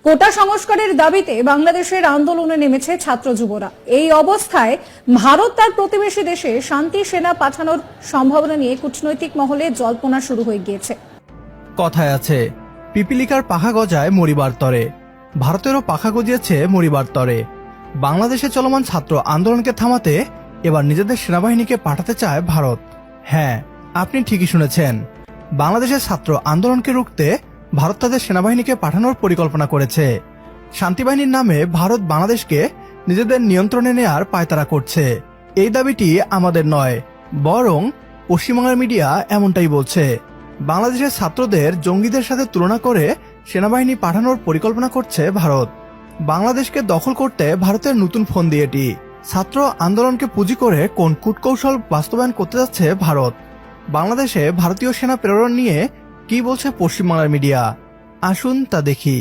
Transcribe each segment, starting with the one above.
কোটা সংস্কারের দাবিতে বাংলাদেশের আন্দোলনে নেমেছে ছাত্র যুবরা। এই অবস্থায় ভারত তার প্রতিবেশী দেশে শান্তি সেনা পাঠানোর সম্ভাবনা নিয়ে কূটনৈতিক মহলে জল্পনা শুরু হয়ে গিয়েছে। কথায় আছে, পিপিলিকার পাখা গজায় মরিবার তরে। ভারতেরও পাখা গজিয়েছে মরিবার তরে। বাংলাদেশে চলমান ছাত্র আন্দোলনকে থামাতে এবার নিজেদের সেনাবাহিনীকে পাঠাতে চায় ভারত। হ্যাঁ, আপনি ঠিকই শুনেছেন। বাংলাদেশের ছাত্র আন্দোলনকে রুখতে ভারত তাদের সেনাবাহিনীকে পাঠানোর পরিকল্পনা করেছে। শান্তিবাহিনীর নামে ভারত বাংলাদেশকে নিজেদের নিয়ন্ত্রণে নেয়ার পায়তারা করছে। এই দাবিটি আমাদের নয়, বরং পশ্চিমবাংলার মিডিয়া এমনটাই বলছে। বাংলাদেশের ছাত্রদের জঙ্গিদের সাথে তুলনা করে সেনাবাহিনী পাঠানোর পরিকল্পনা করছে ভারত। বাংলাদেশকে দখল করতে ভারতের নতুন ফোন দিয়েটি ছাত্র আন্দোলনকে পুঁজি করে কোন কূটকৌশল বাস্তবায়ন করতে যাচ্ছে ভারত। বাংলাদেশে ভারতীয় সেনা প্রেরণ নিয়ে কি বলছে পশ্চিমবাংলার মিডিয়া, আসুন তা দেখি।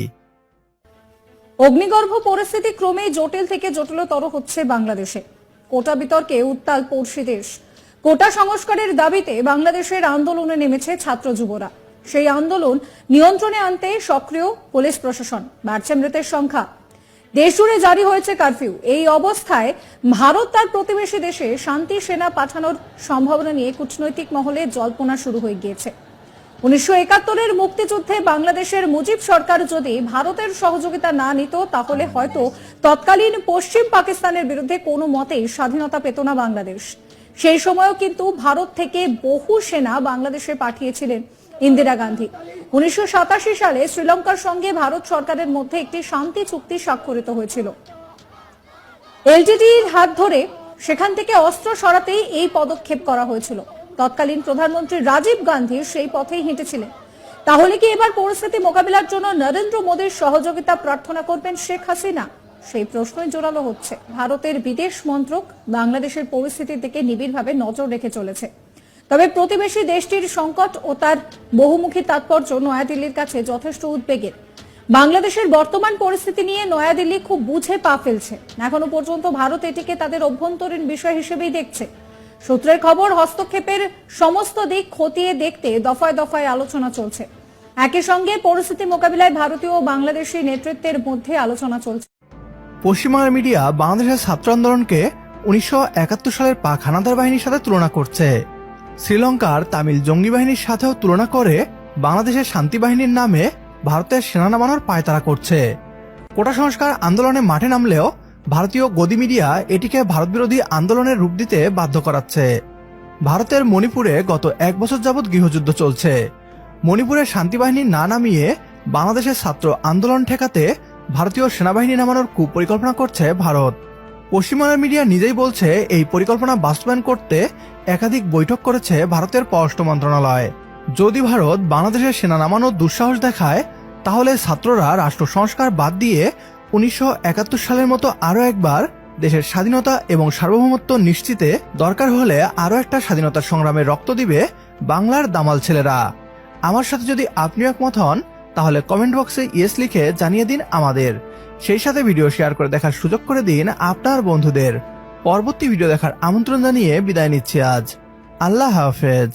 অগ্নিগর্ভ পরিস্থিতি ক্রমেই জটিল থেকে জটিলতর হচ্ছে বাংলাদেশে। কোটা বিতর্কে উত্তাল পড়শি দেশ। কোটা সংস্কারের দাবিতে বাংলাদেশের আন্দোলনে নেমেছে ছাত্র যুবরা। সেই আন্দোলন নিয়ন্ত্রণে আনতে সক্রিয় পুলিশ প্রশাসন, বাড়ছে মৃতের সংখ্যা। দেশ জুড়ে জারি হয়েছে কারফিউ। এই অবস্থায় ভারত তার প্রতিবেশী দেশে শান্তি সেনা পাঠানোর সম্ভাবনা নিয়ে কূটনৈতিক মহলে জল্পনা শুরু হয়ে গিয়েছে। 1971-এর মুক্তিযুদ্ধে বাংলাদেশের মুজিব সরকার যদি ভারতের সহযোগিতা না নিত, তাহলে হয়তো তৎকালীন পশ্চিম পাকিস্তানের বিরুদ্ধে কোনো মতেই স্বাধীনতা পেত না বাংলাদেশ। সেই সময়ও কিন্তু ভারত থেকে বহু সেনা বাংলাদেশে পাঠিয়েছিলেন ইন্দিরা গান্ধী। 1987 সালে শ্রীলঙ্কার সঙ্গে ভারত সরকারের মধ্যে একটি শান্তি চুক্তি স্বাক্ষরিত হয়েছিল। এলটিটিইর হাত ধরে সেখান থেকে অস্ত্র সরাতেই এই পদক্ষেপ করা হয়েছিল। তৎকালীন প্রধানমন্ত্রী রাজীব গান্ধী সেই পথেই হেঁটেছিলেন। তাহলে কি এবার পরিস্থিতি মোকাবিলার জন্য নরেন্দ্র মোদীর সহযোগিতা প্রার্থনা করবেন শেখ হাসিনা? সেই প্রশ্নই জোরালো হচ্ছে। ভারতের বিদেশ মন্ত্রক বাংলাদেশের পরিস্থিতির দিকে নিবিড়ভাবে নজর রেখে চলেছে। তবে প্রতিবেশী দেশটির সংকট ও তার বহুমুখী তাৎপর্য নয়াদিল্লির কাছে যথেষ্ট উদ্বেগের। বাংলাদেশের বর্তমান পরিস্থিতি নিয়ে নয়াদিল্লি খুব বুঝে পা ফেলছে। এখনো পর্যন্ত ভারত এটিকে তাদের অভ্যন্তরীণ বিষয় হিসেবেই দেখছে। সূত্রের খবর, হস্তক্ষেপের সমস্ত দিক খতিয়ে দেখতে দফায় দফায় আলোচনা চলছে। একই সঙ্গে পরিস্থিতি মোকাবিলায় ভারতীয় ও বাংলাদেশি নেতৃত্বের মধ্যে আলোচনা চলছে। পশ্চিমবাংলার মিডিয়া বাংলাদেশের ছাত্র আন্দোলনকে 1971 সালের পাক হানাদার বাহিনীর সাথে তুলনা করছে। শ্রীলঙ্কার তামিল জঙ্গি বাহিনীর সাথেও তুলনা করে বাংলাদেশের শান্তি বাহিনীর নামে ভারতের সেনা নামানোর পায়তারা করছে। কোটা সংস্কার আন্দোলনে মাঠে নামলেও ভারতীয় গদি মিডিয়া এটিকে ভারত বিরোধী আন্দোলনের রূপ দিতে বাধ্য করাচ্ছে। ভারতের মণিপুরে গত 1 বছর যাবৎ গৃহযুদ্ধ চলছে। মণিপুরের শান্তি বাহিনী না নামিয়ে বাংলাদেশের ছাত্র আন্দোলন ঠেকাতে ভারতীয় সেনাবাহিনী নামানোর কুপরিকল্পনা করছে ভারত। পশ্চিমবাংলার মিডিয়া নিজেই বলছে, এই পরিকল্পনা বাস্তবায়ন করতে একাধিক বৈঠক করেছে ভারতের পররাষ্ট্র মন্ত্রণালয়। যদি ভারত বাংলাদেশের সেনা নামানোর দুঃসাহস দেখায়, তাহলে ছাত্ররা রাষ্ট্র সংস্কার বাদ দিয়ে 1971 সালের মতো আরো একবার দেশের স্বাধীনতা এবং সার্বভৌমত্ব নিশ্চিতে দরকার হলে আরো একটা স্বাধীনতার সংগ্রামে রক্ত দিবে বাংলার দামাল ছেলেরা। আমার সাথে যদি আপনিও একমত হন, তাহলে কমেন্ট বক্সে ইয়েস লিখে জানিয়ে দিন আমাদের। সেই সাথে ভিডিও শেয়ার করে দেখার সুযোগ করে দিন আপনার বন্ধুদের। পরবর্তী ভিডিও দেখার আমন্ত্রণ জানিয়ে বিদায় নিচ্ছি আজ। আল্লাহ হাফেজ।